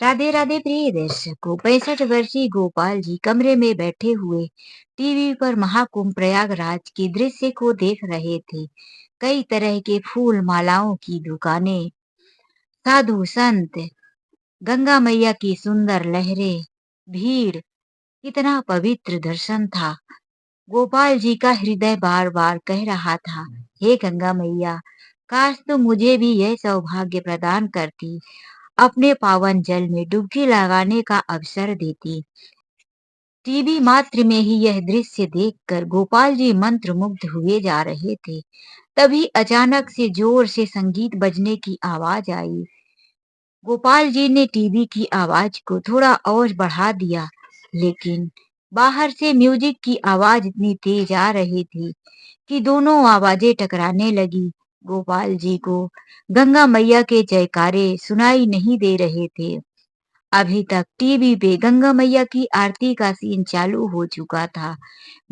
राधे राधे प्रिय दर्शकों। 65 वर्षीय गोपाल जी कमरे में बैठे हुए टीवी पर महाकुंभ प्रयागराज के दृश्य को देख रहे थे। कई तरह के फूल मालाओं की दुकानें, साधु संत, गंगा मैया की सुंदर लहरें, भीड़, कितना पवित्र दर्शन था। गोपाल जी का हृदय बार बार कह रहा था, हे गंगा मैया, काश तुम मुझे भी यह सौभाग्य प्रदान करती, अपने पावन जल में डुबकी लगाने का अवसर देती। टीवी मात्र में ही यह दृश्य देखकर गोपाल जी मंत्रमुग्ध हुए जा रहे थे। तभी अचानक से जोर से संगीत बजने की आवाज आई। गोपाल जी ने टीवी की आवाज को थोड़ा और बढ़ा दिया, लेकिन बाहर से म्यूजिक की आवाज इतनी तेज आ रही थी कि दोनों आवाजें टकराने लगी। गोपाल जी को गंगा मैया के जयकारे सुनाई नहीं दे रहे थे। अभी तक टीवी पे गंगा मैया की आरती का सीन चालू हो चुका था।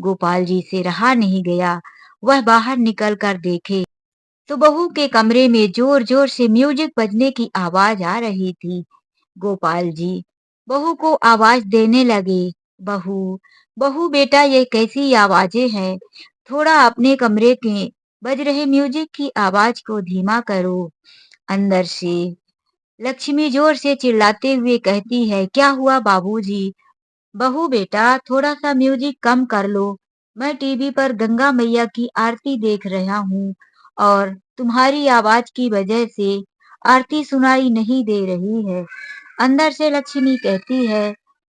गोपाल जी से रहा नहीं गया। वह बाहर निकल कर देखे तो बहू के कमरे में जोर जोर से म्यूजिक बजने की आवाज आ रही थी। गोपाल जी बहू को आवाज देने लगे, बहू, बहू बेटा, ये कैसी आवाजें हैं? थोड़ा अपने कमरे के बज रहे म्यूजिक की आवाज को धीमा करो। अंदर से लक्ष्मी जोर से चिल्लाते हुए कहती है, क्या हुआ बाबूजी? बहू बेटा, थोड़ा सा म्यूजिक कम कर लो। मैं टीवी पर गंगा मैया की आरती देख रहा हूँ और तुम्हारी आवाज की वजह से आरती सुनाई नहीं दे रही है। अंदर से लक्ष्मी कहती है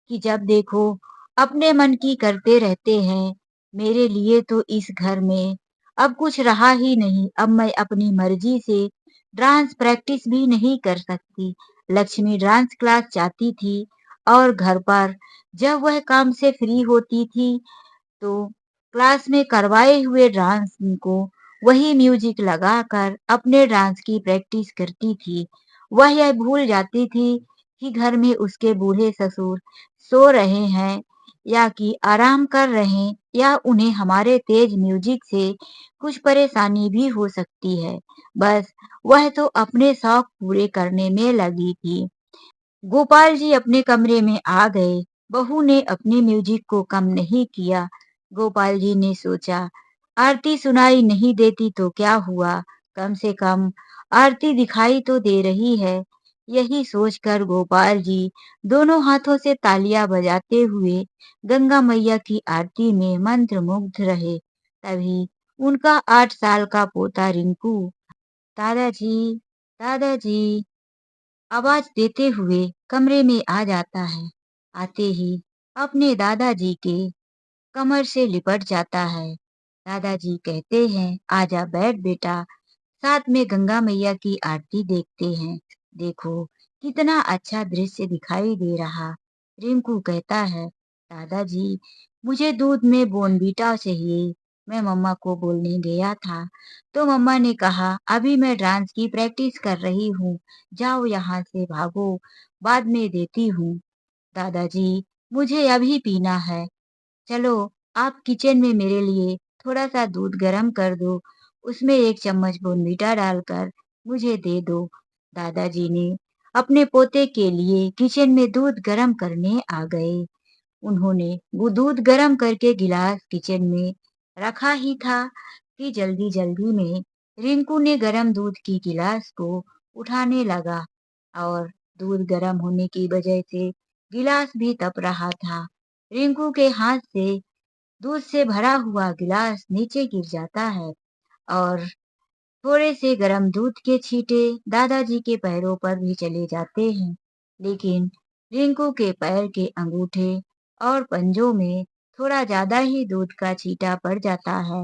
कि जब देखो अपने मन की करते रहते हैं। मेरे लिए तो इस घर में अब कुछ रहा ही नहीं। अब मैं अपनी मर्जी से डांस प्रैक्टिस भी नहीं कर सकती। लक्ष्मी डांस क्लास जाती थी और घर पर जब वह काम से फ्री होती थी तो क्लास में करवाए हुए डांस को वही म्यूजिक लगाकर अपने डांस की प्रैक्टिस करती थी। वह यह भूल जाती थी कि घर में उसके बूढ़े ससुर सो रहे हैं या कि आराम कर रहे हैं, या उन्हें हमारे तेज म्यूजिक से कुछ परेशानी भी हो सकती है। बस वह तो अपने शौक पूरे करने में लगी थी। गोपाल जी अपने कमरे में आ गए। बहू ने अपने म्यूजिक को कम नहीं किया। गोपाल जी ने सोचा, आरती सुनाई नहीं देती तो क्या हुआ, कम से कम आरती दिखाई तो दे रही है। यही सोचकर गोपाल जी दोनों हाथों से तालियां बजाते हुए गंगा मैया की आरती में मंत्रमुग्ध रहे। तभी उनका 8 साल का पोता रिंकू दादाजी, दादाजी आवाज देते हुए कमरे में आ जाता है। आते ही अपने दादाजी के कमर से लिपट जाता है। दादाजी कहते हैं, आजा बैठ बेटा, साथ में गंगा मैया की आरती देखते हैं। देखो कितना अच्छा दृश्य दिखाई दे रहा। रिंकू कहता है, दादाजी मुझे दूध में बोनवीटा चाहिए। मैं मम्मा को बोलने गया था तो मम्मा ने कहा, अभी मैं डांस की प्रैक्टिस कर रही हूँ, जाओ यहाँ से भागो, बाद में देती हूँ। दादाजी मुझे अभी पीना है। चलो आप किचन में मेरे लिए थोड़ा सा दूध गरम कर दो, उसमें 1 चम्मच बोर्नवीटा डालकर मुझे दे दो। दादाजी ने अपने पोते के लिए किचन में दूध गरम करने आ गए। उन्होंने वो दूध गरम करके गिलास किचन में रखा ही था कि जल्दी जल्दी में रिंकू ने गरम दूध की गिलास को उठाने लगा और दूध गरम होने की वजह से गिलास भी तप रहा था। रिंकू के हाथ से दूध से भरा हुआ गिलास नीचे गिर जाता है और थोड़े से गरम दूध के छींटे दादाजी के पैरों पर भी चले जाते हैं। लेकिन रिंकू के पैर के अंगूठे और पंजों में थोड़ा ज्यादा ही दूध का छींटा पड़ जाता है।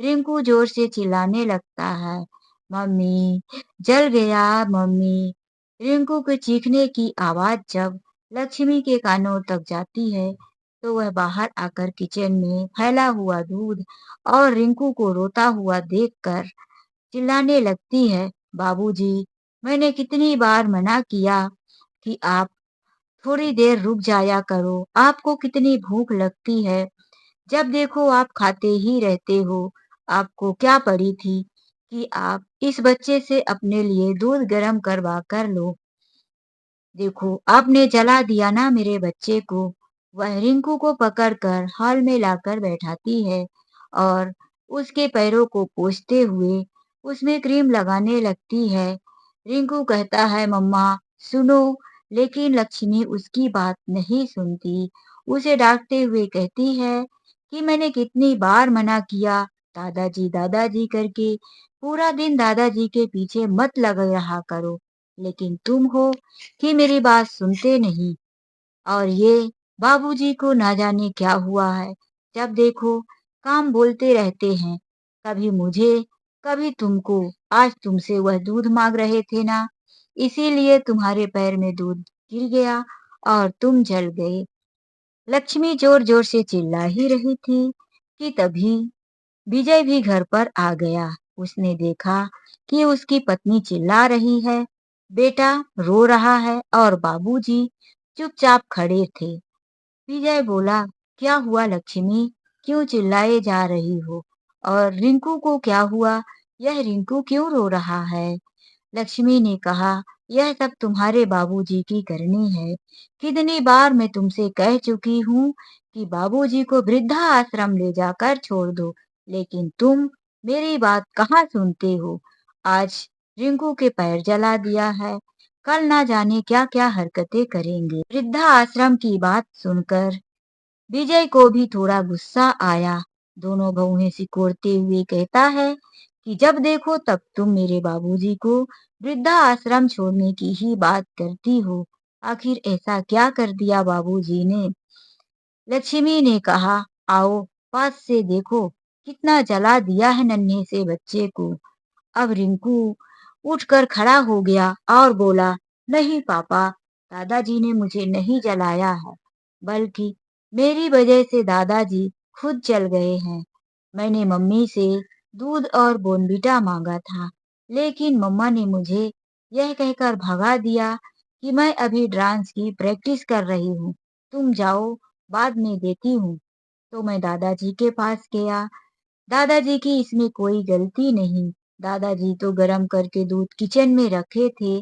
रिंकू जोर से चिल्लाने लगता है, मम्मी, जल गया मम्मी। रिंकू के चीखने की आवाज जब लक्ष्मी के कानों तक जाती है तो वह बाहर आकर किचन में फैला हुआ दूध और रिंकू को रोता हुआ देखकर चिल्लाने लगती है, बाबूजी, मैंने कितनी बार मना किया कि आप थोड़ी देर रुक जाया करो, आपको कितनी भूख लगती है, जब देखो आप खाते ही रहते हो। आपको क्या पड़ी थी कि आप इस बच्चे से अपने लिए दूध गर्म करवा कर लो। देखो, आपने जला दिया ना मेरे बच्चे को। वह रिंकू को पकड़कर हॉल में लाकर बैठाती है और उसके पैरों को पोंछते हुए उसमें क्रीम लगाने लगती है। रिंकू कहता है, मम्मा सुनो, लेकिन लक्ष्मी उसकी बात नहीं सुनती। उसे डांटते हुए कहती है कि मैंने कितनी बार मना किया, दादाजी करके पूरा दिन दादाजी के पीछे मत लग रहा करो, लेकिन तुम हो कि मेरी बात सुनते नहीं। और ये बाबूजी को ना जाने क्या हुआ है, जब देखो काम बोलते रहते हैं, कभी मुझे कभी तुमको। आज तुमसे वह दूध मांग रहे थे ना, इसीलिए तुम्हारे पैर में दूध गिर गया और तुम जल गए। लक्ष्मी जोर जोर से चिल्ला ही रही थी कि तभी विजय भी घर पर आ गया। उसने देखा कि उसकी पत्नी चिल्ला रही है, बेटा रो रहा है और बाबूजी चुपचाप खड़े थे। विजय बोला, क्या हुआ लक्ष्मी, क्यों चिल्लाए जा रही हो? और रिंकू को क्या हुआ? यह रिंकू क्यों रो रहा है? लक्ष्मी ने कहा, यह सब तुम्हारे बाबूजी की करनी है। कितनी बार मैं तुमसे कह चुकी हूँ कि बाबूजी को वृद्धा आश्रम ले जाकर छोड़ दो, लेकिन तुम मेरी बात कहाँ सुनते हो। आज रिंकू के पैर जला दिया है, कल ना जाने क्या क्या हरकतें करेंगे। वृद्धा आश्रम की बात सुनकर विजय को भी थोड़ा गुस्सा आया। दोनों बहुएं सिकोड़ते हुए कहता है कि जब देखो तब तुम मेरे बाबूजी को वृद्धा आश्रम छोड़ने की ही बात करती हो। आखिर ऐसा क्या कर दिया बाबूजी ने? लक्ष्मी ने कहा, आओ पास से देखो, कितना जला दिया है नन्हे से बच्चे को। अब रिंकू उठकर खड़ा हो गया और बोला, नहीं पापा, दादाजी ने मुझे नहीं जलाया है, बल्कि मेरी वजह से दादाजी खुद जल गए हैं। मैंने मम्मी से दूध और बोनविटा मांगा था, लेकिन मम्मा ने मुझे यह कहकर भगा दिया कि मैं अभी डांस की प्रैक्टिस कर रही हूँ, तुम जाओ, बाद में देती हूँ। तो मैं दादाजी के पास गया। दादाजी की इसमें कोई गलती नहीं। दादाजी तो गरम करके दूध किचन में रखे थे,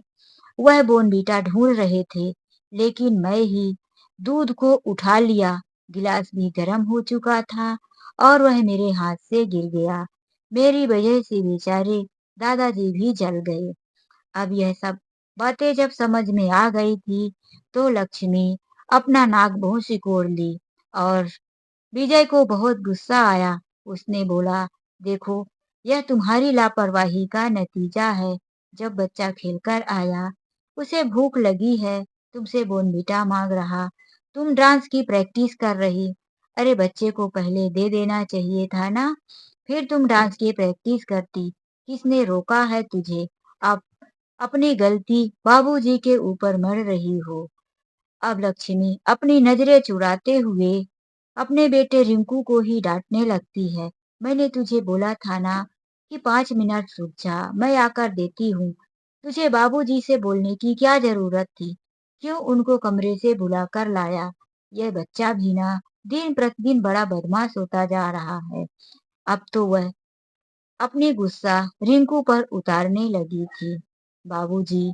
वह बोनवीटा ढूंढ रहे थे, लेकिन मैं ही दूध को उठा लिया। गिलास भी गर्म हो चुका था और वह मेरे हाथ से गिर गया। मेरी वजह से बेचारे दादाजी भी जल गए। अब यह सब बातें जब समझ में आ गई थी, तो लक्ष्मी अपना नाक मुंह सिकोड़ ली और विजय को बहुत गुस्सा आया। उसने बोला, देखो, यह तुम्हारी लापरवाही का नतीजा है। जब बच्चा खेलकर आया, उसे भूख लगी है, तुमसे बोनविटा मांग रहा, तुम डांस की प्रैक्टिस कर रही। अरे बच्चे को पहले दे देना चाहिए था ना, फिर तुम डांस की प्रैक्टिस करती। किसने रोका है तुझे? अब अपनी गलती बाबूजी के ऊपर मर रही हो। अब लक्ष्मी अपनी नजरें चुराते हुए अपने बेटे रिंकू को ही डांटने लगती है। मैंने तुझे बोला था ना कि 5 मिनट रुक जा, मैं आकर देती हूँ। तुझे बाबूजी से बोलने की क्या जरूरत थी? क्यों उनको कमरे से बुलाकर लाया? यह बच्चा भी ना दिन प्रतिदिन बड़ा बदमाश होता जा रहा है। अब तो वह अपनी गुस्सा रिंकू पर उतारने लगी थी। बाबूजी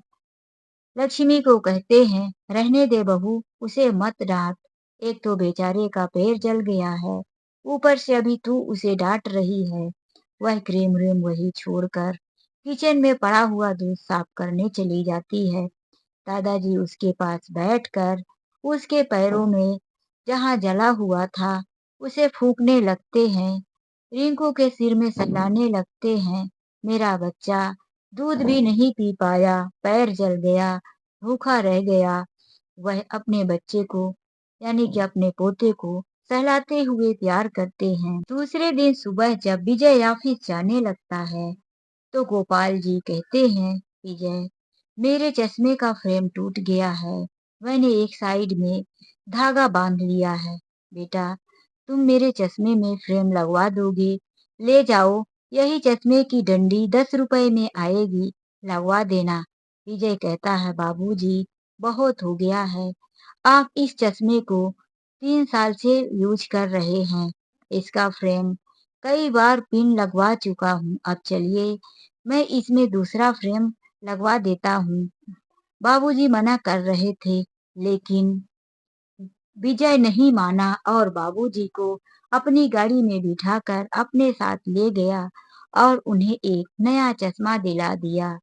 लक्ष्मी को कहते हैं, रहने दे बहू, उसे मत डांट। एक तो बेचारे का पैर जल गया है, ऊपर से अभी तू उसे डांट रही है। वह क्रीम व्रीम वही छोड़कर किचन में पड़ा हुआ दूध साफ करने चली जाती है। दादाजी उसके पास बैठकर उसके पैरों में जहाँ जला हुआ था उसे फूकने लगते हैं। रिंकू के सिर में सहलाने लगते हैं। मेरा बच्चा दूध भी नहीं पी पाया, पैर जल गया, भूखा रह गया। वह अपने बच्चे को यानी कि अपने पोते को सहलाते हुए प्यार करते हैं। दूसरे दिन सुबह जब विजय ऑफिस जाने लगता है, तो गोपाल जी कहते हैं, विजय, मेरे चश्मे का फ्रेम टूट गया है, मैंने एक साइड में धागा बांध लिया है। बेटा, तुम मेरे चश्मे में फ्रेम लगवा दोगे? ले जाओ, यही चश्मे की डंडी 10 रुपए में आएगी, लगवा देना। विजय कहता है, बाबूजी, बहुत हो गया है, आप इस चश्मे को 3 साल से यूज कर रहे हैं, इसका फ्रेम कई बार पिन लगवा चुका हूँ। अब चलिए, मैं इसमें दूसरा फ्रेम लगवा देता हूँ। बाबूजी मना कर रहे थे, लेकिन विजय नहीं माना और बाबूजी को अपनी गाड़ी में बिठाकर अपने साथ ले गया और उन्हें एक नया चश्मा दिला दिया।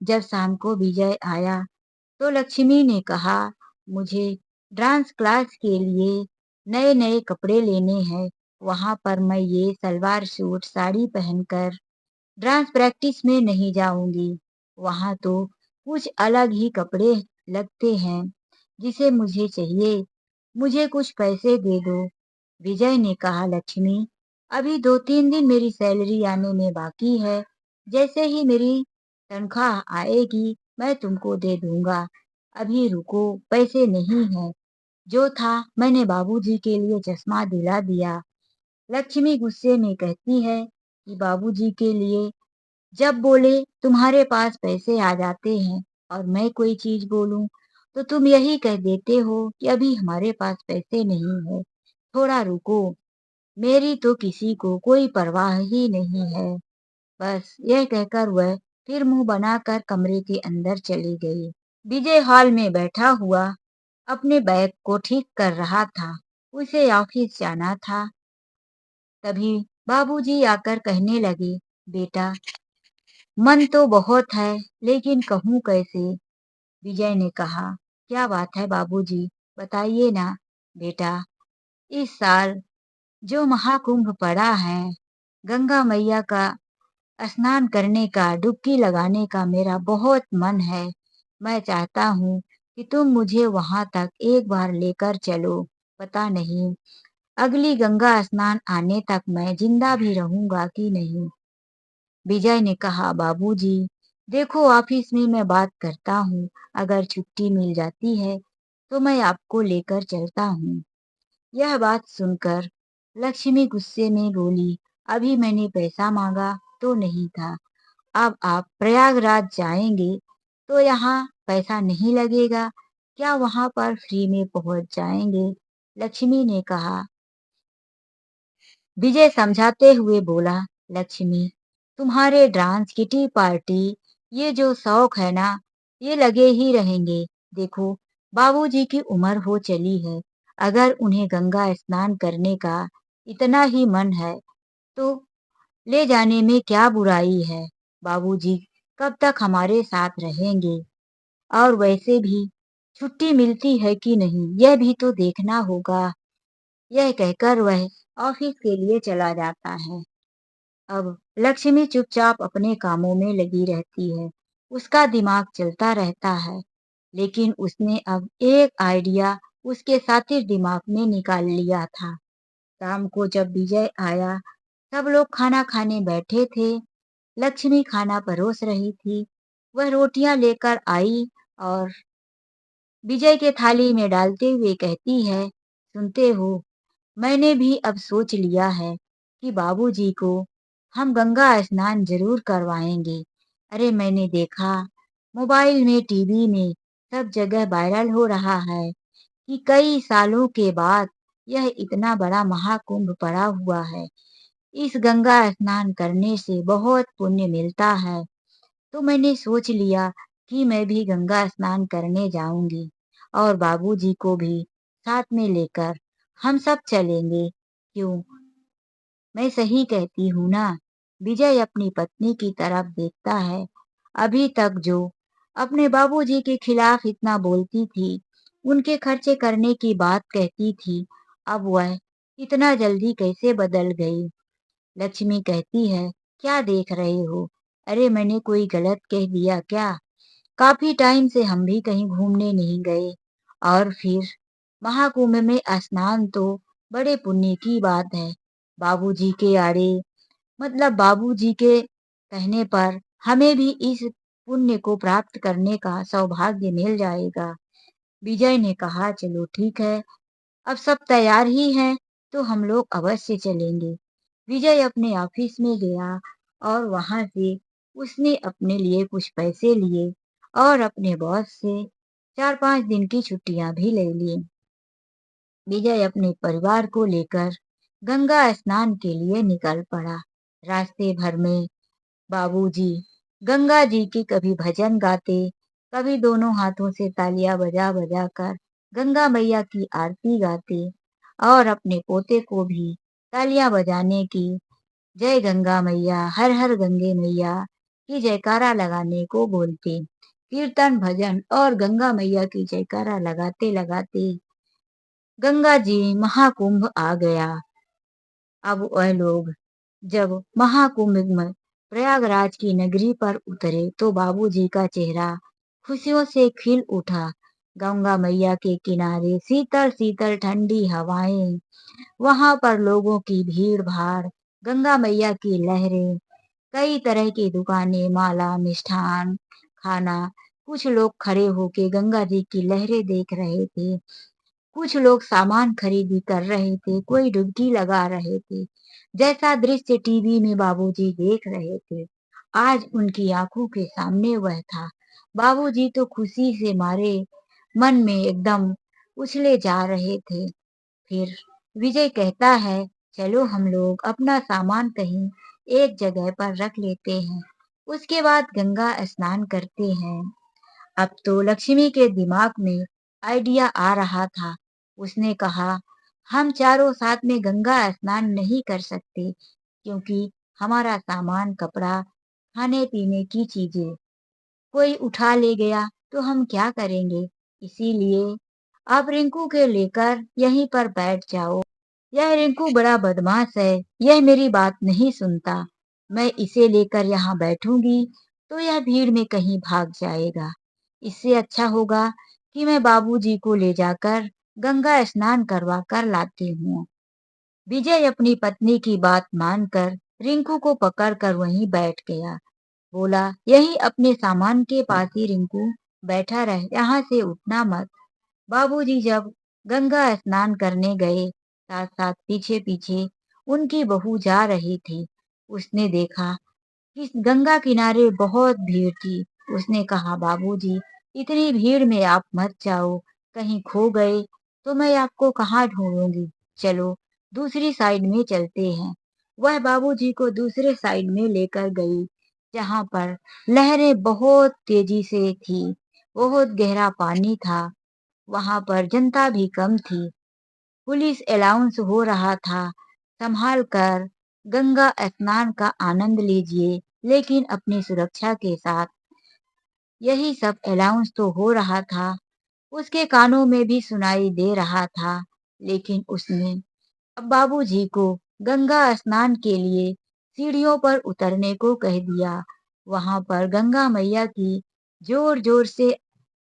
जब शाम को विजय आया तो लक्ष्मी ने कहा, मुझे डांस क्लास के लिए नए नए कपड़े लेने हैं। वहां पर मैं ये सलवार सूट साड़ी पहनकर डांस प्रैक्टिस में नहीं जाऊंगी। वहां तो कुछ अलग ही कपड़े लगते हैं जिसे मुझे चाहिए। मुझे कुछ पैसे दे दो। विजय ने कहा, लक्ष्मी, अभी 2-3 दिन मेरी सैलरी आने में बाकी है। जैसे ही मेरी तनख्वाह आएगी मैं तुमको दे दूंगा। अभी रुको, पैसे नहीं है। जो था मैंने बाबूजी के लिए चश्मा दिला दिया। लक्ष्मी गुस्से में कहती है कि बाबूजी के लिए जब बोले तुम्हारे पास पैसे आ जाते हैं और मैं कोई चीज बोलूं तो तुम यही कह देते हो कि अभी हमारे पास पैसे नहीं है, थोड़ा रुको। मेरी तो किसी को कोई परवाह ही नहीं है। बस यह कहकर वह फिर मुंह बनाकर कमरे के अंदर चली गई। विजय हॉल में बैठा हुआ अपने बैग को ठीक कर रहा था। उसे ऑफिस जाना था। तभी बाबूजी आकर कहने लगे, बेटा, मन तो बहुत है लेकिन कहूँ कैसे। विजय ने कहा, क्या बात है बाबूजी, बताइए ना। बेटा, इस साल जो महाकुंभ पड़ा है, गंगा मैया का स्नान करने का, डुबकी लगाने का मेरा बहुत मन है। मैं चाहता हूँ कि तुम मुझे वहां तक एक बार लेकर चलो। पता नहीं अगली गंगा स्नान आने तक मैं जिंदा भी रहूंगा कि नहीं। विजय ने कहा, बाबूजी, देखो ऑफिस में मैं बात करता हूँ। अगर छुट्टी मिल जाती है तो मैं आपको लेकर चलता हूँ। यह बात सुनकर लक्ष्मी गुस्से में बोली, अभी मैंने पैसा मांगा तो नहीं था। अब आप प्रयागराज जाएंगे तो यहाँ पैसा नहीं लगेगा क्या? वहां पर फ्री में पहुंच जाएंगे। लक्ष्मी ने कहा। विजय समझाते हुए बोला, लक्ष्मी, तुम्हारे डांस किटी पार्टी ये जो शौक है ना, ये लगे ही रहेंगे। देखो बाबूजी की उम्र हो चली है। अगर उन्हें गंगा स्नान करने का इतना ही मन है तो ले जाने में क्या बुराई है। बाबूजी कब तक हमारे साथ रहेंगे? और वैसे भी छुट्टी मिलती है कि नहीं यह भी तो देखना होगा। यह कहकर वह ऑफिस के लिए चला जाता है। अब लक्ष्मी चुपचाप अपने कामों में लगी रहती है। उसका दिमाग चलता रहता है, लेकिन उसने अब एक आइडिया उसके साथी दिमाग में निकाल लिया था। शाम को जब विजय आया, सब लोग खाना खाने बैठे थे। लक्ष्मी खाना परोस रही थी। वह रोटियां लेकर आई और विजय के थाली में डालते हुए कहती है, सुनते हो, मैंने भी अब सोच लिया है कि बाबूजी को हम गंगा स्नान जरूर करवाएंगे। अरे मैंने देखा मोबाइल में, टीवी में, सब जगह वायरल हो रहा है कि कई सालों के बाद यह इतना बड़ा महाकुंभ पड़ा हुआ है। इस गंगा स्नान करने से बहुत पुण्य मिलता है। तो मैंने सोच लिया कि मैं भी गंगा स्नान करने जाऊंगी और बाबूजी को भी साथ में लेकर हम सब चलेंगे। क्यों, मैं सही कहती हूँ ना? विजय अपनी पत्नी की तरफ देखता है। अभी तक जो अपने बाबूजी के खिलाफ इतना बोलती थी, उनके खर्चे करने की बात कहती थी, अब वह इतना जल्दी कैसे बदल गई? लक्ष्मी कहती है, क्या देख रहे हो? अरे मैंने कोई गलत कह दिया क्या? काफी टाइम से हम भी कहीं घूमने नहीं गए। और फिर महाकुंभ में स्नान तो बड़े पुण्य की बात है। बाबूजी के आड़े, मतलब बाबूजी के कहने पर हमें भी इस पुण्य को प्राप्त करने का सौभाग्य मिल जाएगा। विजय ने कहा, चलो ठीक है, अब सब तैयार ही हैं तो हम लोग अवश्य चलेंगे। विजय अपने ऑफिस में गया और वहां से उसने अपने लिए कुछ पैसे लिए और अपने बॉस से 4-5 दिन की छुट्टियां भी ले ली। विजय अपने परिवार को लेकर गंगा स्नान के लिए निकल पड़ा। रास्ते भर में बाबूजी गंगा जी के कभी भजन गाते, कभी दोनों हाथों से तालियां बजा बजा कर गंगा मैया की आरती गाते और अपने पोते को भी तालियां बजाने की जय गंगा मैया, हर हर गंगे मैया की जयकारा लगाने को बोलते। कीर्तन भजन और गंगा मैया की जयकारा लगाते लगाते गंगा जी महाकुंभ आ गया। अब वह लोग जब महाकुंभ में प्रयागराज की नगरी पर उतरे तो बाबूजी का चेहरा खुशियों से खिल उठा। गंगा मैया के किनारे शीतल शीतल ठंडी हवाएं, वहां पर लोगों की भीड़ भाड़, गंगा मैया की लहरें, कई तरह की दुकानें, माला, मिष्ठान, खाना। कुछ लोग खड़े होके गंगा जी की लहरें देख रहे थे, कुछ लोग सामान खरीदी कर रहे थे, कोई डुबकी लगा रहे थे। जैसा दृश्य टीवी में बाबूजी देख रहे थे, आज उनकी आंखों के सामने वह था। बाबूजी तो खुशी से मारे मन में एकदम उछले जा रहे थे। फिर विजय कहता है, चलो हम लोग अपना सामान कहीं एक जगह पर रख लेते हैं, उसके बाद गंगा स्नान करते हैं। अब तो लक्ष्मी के दिमाग में आइडिया आ रहा था। उसने कहा, हम चारों साथ में गंगा स्नान नहीं कर सकते क्योंकि हमारा सामान, कपड़ा, खाने पीने की चीजें कोई उठा ले गया तो हम क्या करेंगे। इसीलिए आप रिंकू के लेकर यहीं पर बैठ जाओ। यह रिंकू बड़ा बदमाश है, यह मेरी बात नहीं सुनता। मैं इसे लेकर यहाँ बैठूंगी तो यह भीड़ में कहीं भाग जाएगा। इससे अच्छा होगा कि मैं बाबूजी को ले जाकर गंगा स्नान करवा कर लाती हूँ। विजय अपनी पत्नी की बात मानकर रिंकू को पकड़कर वहीं बैठ गया। बोला, यही अपने सामान के पास ही रिंकू बैठा रह, यहाँ से उठना मत। बाबूजी जब गंगा स्नान करने गए, साथ साथ पीछे पीछे उनकी बहू जा रही थी। उसने देखा कि गंगा किनारे बहुत भीड़ थी। उसने कहा, बाबूजी इतनी भीड़ में आप मत जाओ, कहीं खो गए तो मैं आपको कहाँ ढूंढूंगी। चलो दूसरी साइड में चलते हैं। वह बाबूजी को दूसरे साइड में लेकर गई, जहाँ पर लहरें बहुत तेजी से थी, बहुत गहरा पानी था, वहां पर जनता भी कम थी। पुलिस अलाउंस हो रहा था, संभाल कर गंगा स्नान का आनंद लीजिए, लेकिन अपनी सुरक्षा के साथ। यही सब अलाउंस तो हो रहा था, उसके कानों में भी सुनाई दे रहा था, लेकिन उसने अब बाबूजी को गंगा स्नान के लिए सीढ़ियों पर उतरने को कह दिया। वहां पर गंगा मैया की जोर जोर से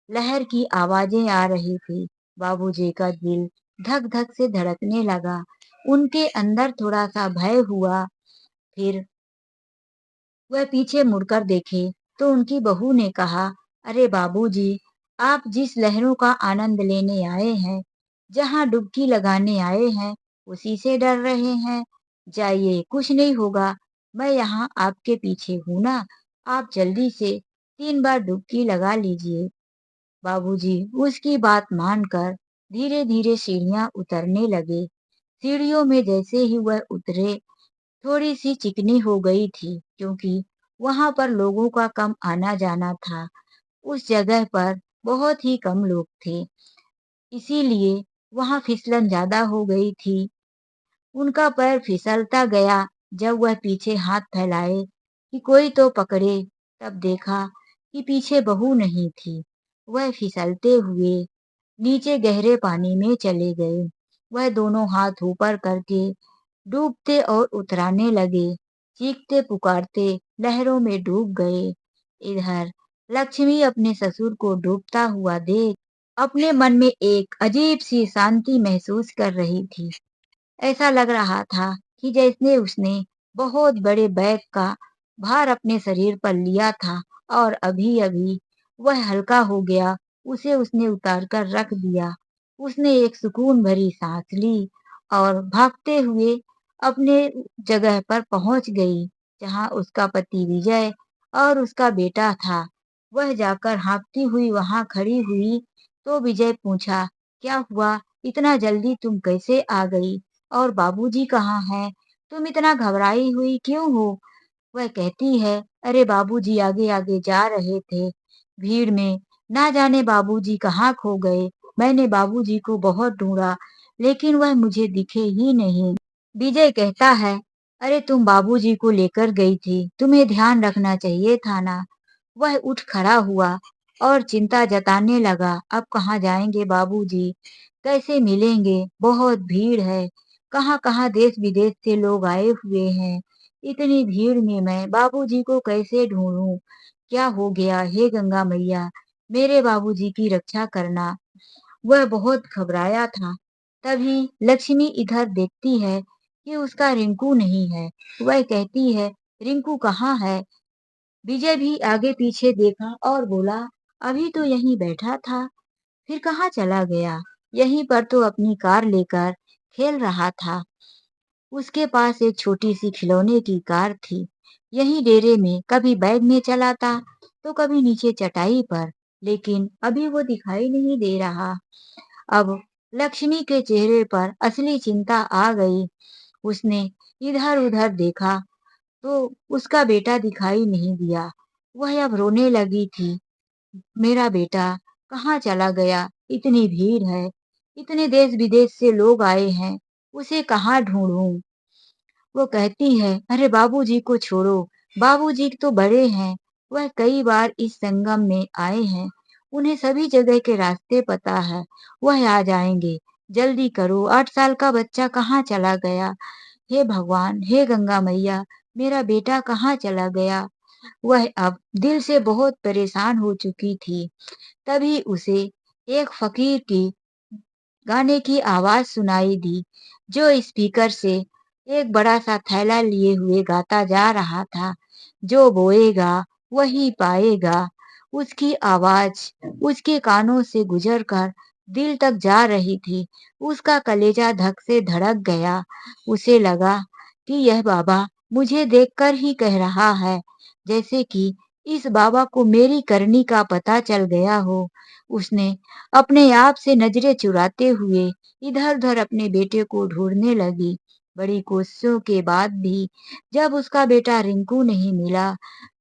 लहर की आवाजें आ रही थी। बाबूजी का दिल धक धक से धड़कने लगा। उनके अंदर थोड़ा सा भय हुआ। फिर वह पीछे मुड़कर देखे तो उनकी बहू ने कहा, अरे बाबूजी, आप जिस लहरों का आनंद लेने आए हैं, जहां डुबकी लगाने आए हैं, उसी से डर रहे हैं। जाइए, कुछ नहीं होगा, मैं यहाँ आपके पीछे हूं ना। आप जल्दी से 3 बार डुबकी लगा लीजिए। बाबूजी उसकी बात मानकर धीरे धीरे सीढ़ियां उतरने लगे। सीढ़ियों में जैसे ही वह उतरे, थोड़ी सी चिकनी हो गई थी क्योंकि वहां पर लोगों का कम आना जाना था। उस जगह पर बहुत ही कम लोग थे, इसीलिए वहां फिसलन ज्यादा हो गई थी। उनका पैर फिसलता गया। जब वह पीछे हाथ फैलाए कि कोई तो पकड़े, तब देखा कि पीछे बहू नहीं थी। वह फिसलते हुए नीचे गहरे पानी में चले गए। वह दोनों हाथ ऊपर करके डूबते और उतराने लगे, चीखते पुकारते लहरों में डूब गए। इधर लक्ष्मी अपने ससुर को डूबता हुआ देख अपने मन में एक अजीब सी शांति महसूस कर रही थी। ऐसा लग रहा था कि जैसे उसने बहुत बड़े बैग का भार अपने शरीर पर लिया था और अभी अभी वह हल्का हो गया, उसे उसने उतार कर रख दिया। उसने एक सुकून भरी सांस ली और भागते हुए अपने जगह पर पहुंच गई, जहां उसका पति विजय और उसका बेटा था। वह जाकर हाँफती हुई वहां खड़ी हुई तो विजय पूछा, क्या हुआ, इतना जल्दी तुम कैसे आ गई और बाबूजी कहाँ हैं? तुम इतना घबराई हुई क्यों हो? वह कहती है, अरे बाबूजी आगे आगे जा रहे थे, भीड़ में ना जाने बाबूजी कहाँ खो गए। मैंने बाबूजी को बहुत ढूंढा, लेकिन वह मुझे दिखे ही नहीं। विजय कहता है, अरे तुम बाबूजी को लेकर गई थी, तुम्हें ध्यान रखना चाहिए था ना। वह उठ खड़ा हुआ और चिंता जताने लगा, अब कहाँ जाएंगे बाबूजी, कैसे मिलेंगे, बहुत भीड़ है, कहाँ-कहाँ देश-विदेश से लोग आए हुए हैं। इतनी भीड़ में मैं बाबूजी को कैसे ढूंढूं? क्या हो गया? हे गंगा मैया, मेरे बाबूजी की रक्षा करना। वह बहुत घबराया था। तभी लक्ष्मी इधर देखती है कि उसका रिंकू नहीं है। वह कहती है, रिंकू कहाँ है? विजय भी आगे पीछे देखा और बोला, अभी तो यहीं बैठा था, फिर कहाँ चला गया? यहीं पर तो अपनी कार लेकर खेल रहा था। उसके पास एक छोटी सी खिलौने की कार थी। यहीं डेरे में कभी बैग में चलाता तो कभी नीचे चटाई पर, लेकिन अभी वो दिखाई नहीं दे रहा। अब लक्ष्मी के चेहरे पर असली चिंता आ गई। उसने इधर-उधर देखा तो उसका बेटा दिखाई नहीं दिया। वह अब रोने लगी थी। मेरा बेटा कहाँ चला गया? इतनी भीड़ है, इतने देश-विदेश से लोग आए हैं, उसे कहाँ ढूँढूं? वो कहती है, अरे बाबूजी को छोड़ो, बाबूजी तो बड़े हैं, वह कई बार इस संगम में आए हैं, उन्हें सभी जगह के रास्ते पता है, वह आ जाएंगे, जल्दी करो, 8 साल का बच्चा कहाँ चला गया? हे भगवान, हे गंगा मैया, मेरा बेटा कहाँ चला गया? वह अब दिल से बहुत परेशान हो चुकी थी। तभी उसे एक फकीर की गाने की आवाज सुनाई दी, जो स्पीकर से एक बड़ा सा थैला लिए हुए गाता जा रहा था, जो बोएगा वही पाएगा। उसकी आवाज उसके कानों से गुजरकर दिल तक जा रही थी। उसका कलेजा धक से धड़क गया। उसे लगा कि यह बाबा मुझे देखकर ही कह रहा है, जैसे कि इस बाबा को मेरी करनी का पता चल गया हो। उसने अपने आप से नजरें चुराते हुए इधर-उधर अपने बेटे को ढूंढने लगी। बड़ी कोशिशों के बाद भी जब उसका बेटा रिंकू नहीं मिला,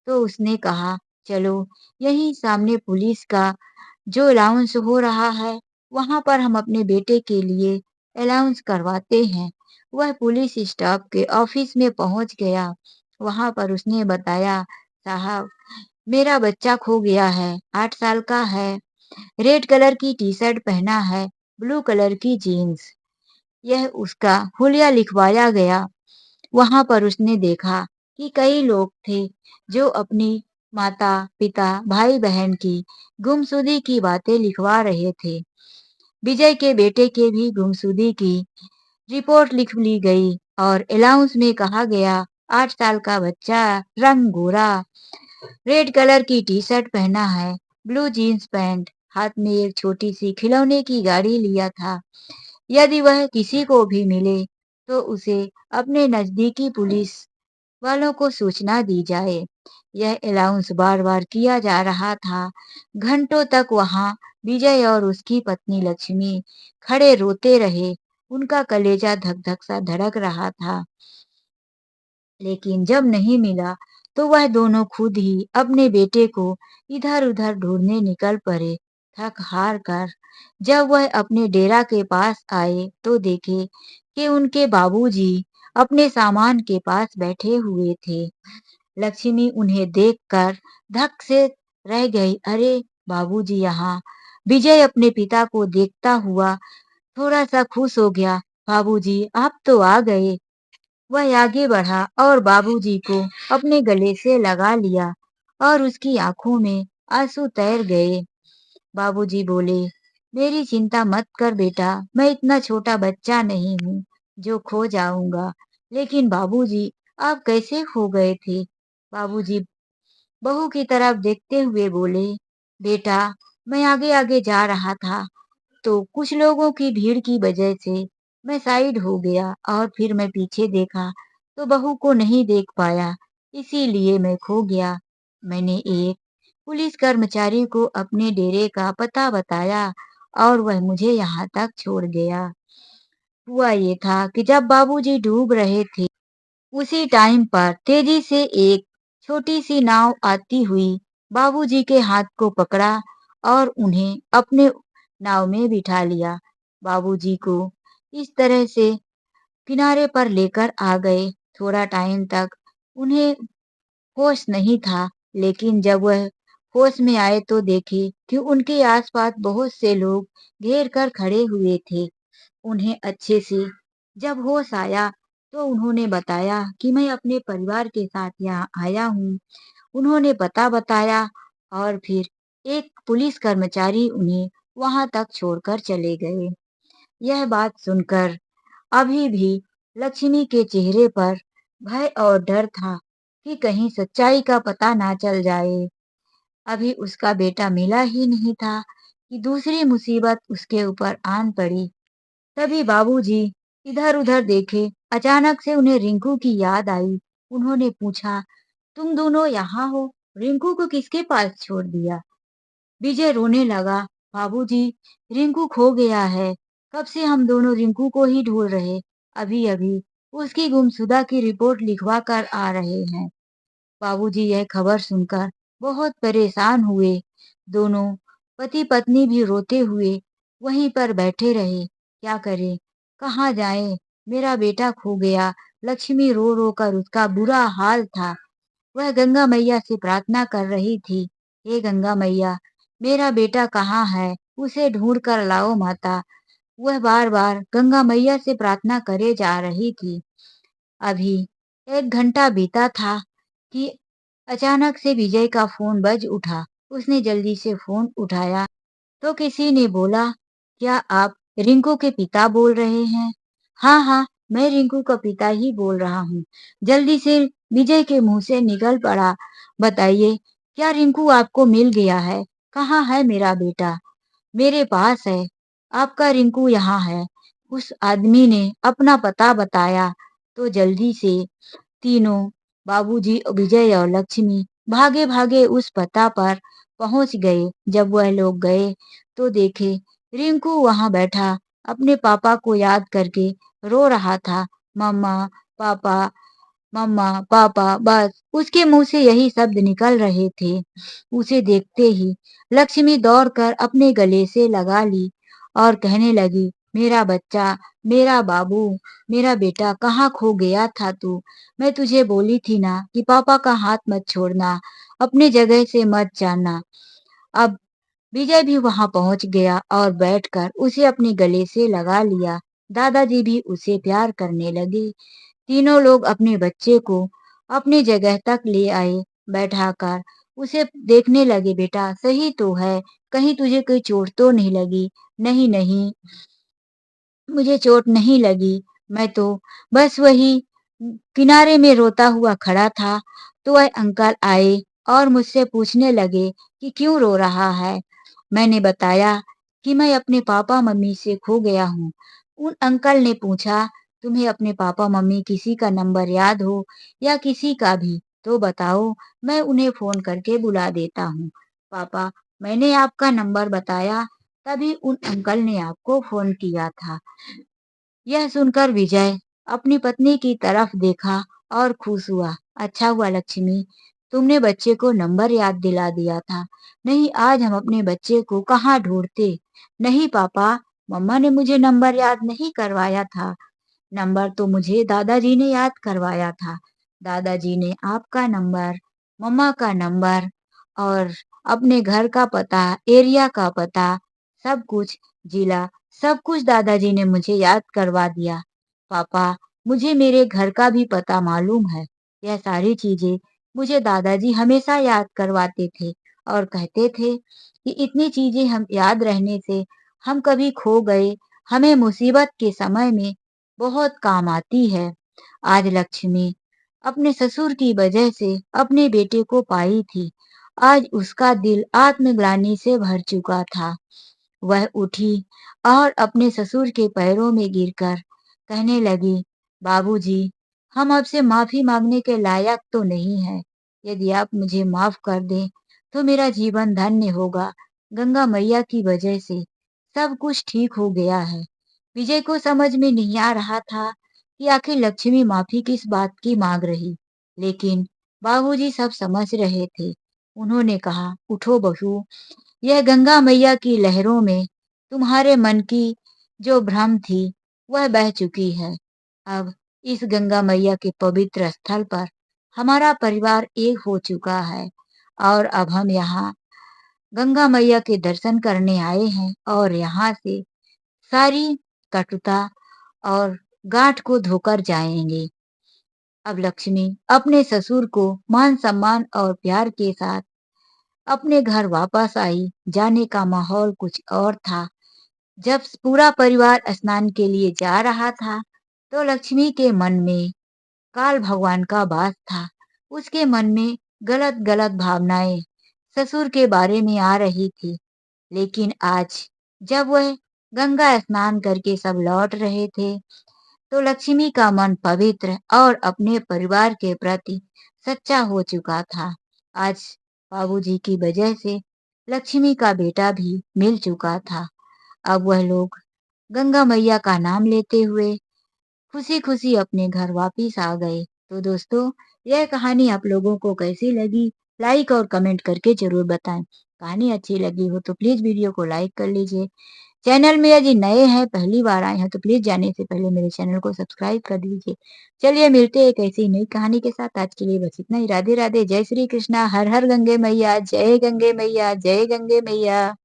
तो उसने कहा, चलो यहीं सामने पुलिस का जो अलाउंस हो रहा है, वहाँ पर हम अपने बेटे के लिए अलाउंस करवाते हैं। वह पुलिस स्टाफ के ऑफिस में पहुँच गया। वहाँ पर उसने बताया, साहब मेरा बच्चा खो गया है, 8 साल का है, रेड कलर की टी-शर्ट पहना है, ब्लू कलर की जीन्स। यह उसका हुलिया लिखवाया गया। वहाँ पर उसने देखा कि कई लोग थे जो अपनी माता-पिता, भाई-बहन की गुमशुदगी की बातें लिखवा रहे थे। विजय के बेटे के भी गुमशुदगी की रिपोर्ट लिख ली गई और अलाउंस में कहा गया, 8 साल का बच्चा, रंग गोरा, रेड कलर की टी-शर्ट पहना है, ब्लू जीन्स पैंट, हाथ में एक छोटी सी खिलौने की गाड़ी लिया था। यदि वह किसी को भी मिले तो उसे अपने नजदीकी पुलिस वालों को सूचना दी जाए। यह अलाउंस बार-बार किया जा रहा था। घंटों तक वहां विजय और उसकी पत्नी लक्ष्मी खड़े रोते रहे। उनका कलेजा धक-धक सा धड़क रहा था। लेकिन जब नहीं मिला तो वह दोनों खुद ही अपने बेटे को इधर-उधर ढूंढने निकल पड़े, थक हार कर। जब वह अपने डेरा के पास आए तो देखे कि उनके बाबूजी अपने सामान के पास बैठे हुए थे। लक्ष्मी उन्हें देखकर धक से रह गई। अरे बाबूजी यहाँ। विजय अपने पिता को देखता हुआ थोड़ा सा खुश हो गया। बाबूजी आप तो आ गए। वह आगे बढ़ा और बाबूजी को अपने गले से लगा लिया और उसकी आंखों में आंसू तैर गए। बाबूजी बोले, मेरी चिंता मत कर बेटा, मैं इतना छोटा बच्चा नहीं हूँ जो खो जाऊंगा। लेकिन बाबूजी आप कैसे खो गए थे? बाबूजी बहू की तरफ देखते हुए बोले, बेटा मैं आगे आगे जा रहा था तो कुछ लोगों की भीड़ की वजह से मैं साइड हो गया और फिर मैं पीछे देखा तो बहू को नहीं देख पाया, इसीलिए मैं खो गया। मैंने एक पुलिस कर्मचारी को अपने डेरे का पता बताया और वह मुझे यहाँ तक छोड़ गया। हुआ ये था कि जब बाबूजी डूब रहे थे, उसी टाइम पर तेजी से एक छोटी सी नाव आती हुई बाबूजी के हाथ को पकड़ा और उन्हें अपने नाव में बिठा लिया। बाबूजी को इस तरह से किनारे पर लेकर आ गए। थोड़ा टाइम तक उन्हें होश नहीं था, लेकिन जब वह होश में आए तो देखे कि उनके आसपास बहुत से लोग घेर कर खड़े हुए थे। उन्हें अच्छे से जब होश आया तो उन्होंने बताया कि मैं अपने परिवार के साथ यहाँ आया हूँ। उन्होंने पता बताया और फिर एक पुलिस कर्मचारी उन्हें वहां तक छोड़कर चले गए। यह बात सुनकर अभी भी लक्ष्मी के चेहरे पर भय और डर था कि कहीं सच्चाई का पता ना चल जाए। अभी उसका बेटा मिला ही नहीं था कि दूसरी मुसीबत उसके ऊपर आन पड़ी। तभी बाबूजी इधर-उधर देखे। अचानक से उन्हें रिंकू की याद आई। उन्होंने पूछा, तुम दोनों यहाँ हो? रिंकू को किसके पास छोड़ दिया? विजय रोने लगा, बाबूजी, रिंकू खो गया है। कब से हम दोनों रिंकू को ही ढूंढ रहे। अभी-अभी उसकी गुमशुदा की रिपोर्ट लिखवा कर आ रहे हैं। बाबूजी यह खबर सुनकर बहुत परेशान हुए। दोनों पति पत्नी भी रोते हुए वहीं पर बैठे रहे। क्या करें, कहाँ जाएं? मेरा बेटा खो गया। लक्ष्मी रो रो कर उसका बुरा हाल था। वह गंगा मैया से प्रार्थना कर रही थी, हे गंगा मैया, मेरा बेटा कहाँ है? उसे ढूंढ कर लाओ माता। वह बार बार गंगा मैया से प्रार्थना करे जा रही थी। अभी 1 घंटा बीता था कि अचानक से विजय का फोन बज उठा। उसने जल्दी से फोन उठाया तो किसी ने बोला, क्या आप रिंकू के पिता बोल रहे हैं? हाँ हाँ, मैं रिंकू का पिता ही बोल रहा हूँ। जल्दी से विजय के मुंह से निकल पड़ा, बताइए, क्या रिंकू आपको मिल गया है? कहाँ है मेरा बेटा? मेरे पास है, आपका रिंकू यहाँ है। उस आदमी ने अपना पता बताया तो जल्दी से तीनों, बाबूजी, विजय और लक्ष्मी भागे भागे उस पता पर पहुंच गए। जब वह लोग गए तो देखे रिंकू वहां बैठा अपने पापा को याद करके रो रहा था। मम्मा, पापा, मम्मा, पापा, बस उसके मुंह से यही शब्द निकल रहे थे। उसे देखते ही लक्ष्मी दौड़कर अपने गले से लगा ली और कहने लगी, मेरा बच्चा, मेरा बाबू, मेरा बेटा, कहाँ खो गया था तू? मैं तुझे बोली थी ना कि पापा का हाथ मत छोड़ना, अपने जगह से मत जाना। अब विजय भी वहां पहुंच गया और बैठकर उसे अपने गले से लगा लिया। दादाजी भी उसे प्यार करने लगे। तीनों लोग अपने बच्चे को अपनी जगह तक ले आए, बैठाकर उसे देखने लगे, बेटा सही तो है, कहीं तुझे कोई चोट तो नहीं लगी? नहीं नहीं, मुझे चोट नहीं लगी। मैं तो बस वही किनारे में रोता हुआ खड़ा था तो वह अंकल आए और मुझसे पूछने लगे कि क्यों रो रहा है। मैंने बताया कि मैं अपने पापा मम्मी से खो गया हूँ। उन अंकल ने पूछा, तुम्हें अपने पापा मम्मी किसी का नंबर याद हो या किसी का भी तो बताओ, मैं उन्हें फोन करके बुला देता हूँ। पापा, मैंने आपका नंबर बताया तभी उन अंकल ने आपको फोन किया था। यह सुनकर विजय अपनी पत्नी की तरफ देखा और खुश हुआ। अच्छा हुआ लक्ष्मी, तुमने बच्चे को नंबर याद दिला दिया था, नहीं आज हम अपने बच्चे को कहाँ ढूंढते। नहीं पापा, मम्मा ने मुझे नंबर याद नहीं करवाया था। नंबर तो मुझे दादाजी ने याद करवाया था। दादाजी ने आपका नंबर, मम्मा का नंबर और अपने घर का पता, एरिया का पता, सब कुछ, जिला, सब कुछ दादाजी ने मुझे याद करवा दिया। पापा, मुझे मेरे घर का भी पता मालूम है। यह सारी चीजें मुझे दादाजी हमेशा याद करवाते थे और कहते थे कि इतनी चीजें हम याद रहने से हम कभी खो गए, हमें मुसीबत के समय में बहुत काम आती है। आज लक्ष्मी अपने ससुर की वजह से अपने बेटे को पाई थी। आज उसका दिल आत्मग्लानि से भर चुका था। वह उठी और अपने ससुर के पैरों में गिरकर कहने लगी, बाबूजी, हम आपसे माफी मांगने के लायक तो नहीं है। यदि आप मुझे माफ कर दें तो मेरा जीवन धन्य होगा। गंगा मैया की वजह से सब कुछ ठीक हो गया है। विजय को समझ में नहीं आ रहा था कि आखिर लक्ष्मी माफी किस बात की मांग रही, लेकिन बाबूजी सब समझ रहे थे। उन्होंने कहा, उठो बहू, यह गंगा मैया की लहरों में तुम्हारे मन की जो भ्रम थी वह बह चुकी है। अब इस गंगा मैया के पवित्र स्थल पर हमारा परिवार एक हो चुका है और अब हम यहाँ गंगा मैया के दर्शन करने आए हैं और यहाँ से सारी कटुता और गांठ को धोकर जाएंगे। अब लक्ष्मी अपने ससुर को मान सम्मान और प्यार के साथ अपने घर वापस आई। जाने का माहौल कुछ और था। जब पूरा परिवार स्नान के लिए जा रहा था तो लक्ष्मी के मन में काल भगवान का वास था। उसके मन में गलत गलत भावनाएं ससुर के बारे में आ रही थी। लेकिन आज जब वह गंगा स्नान करके सब लौट रहे थे तो लक्ष्मी का मन पवित्र और अपने परिवार के प्रति सच्चा हो चुका था। आज बाबूजी की वजह से लक्ष्मी का बेटा भी मिल चुका था। अब वह लोग गंगा मैया का नाम लेते हुए खुशी-खुशी अपने घर वापिस आ गए। तो दोस्तों, यह कहानी आप लोगों को कैसी लगी? लाइक और कमेंट करके ज़रूर बताएँ। कहानी अच्छी लगी हो तो प्लीज़ वीडियो को लाइक कर लीजिए। चैनल में यदि नए हैं, पहली बार आए हैं तो प्लीज़ जाने से पहले मेरे चैनल को सब्सक्राइब कर लीजिए। चलिए मिलते हैं एक ऐसी ही नई कहानी के साथ। आज के लिए बस इतना ही। राधे-राधे। जय श्री कृष्णा। हर हर गंगे मैया, जय गंगे मैया, जय गंगे मैया।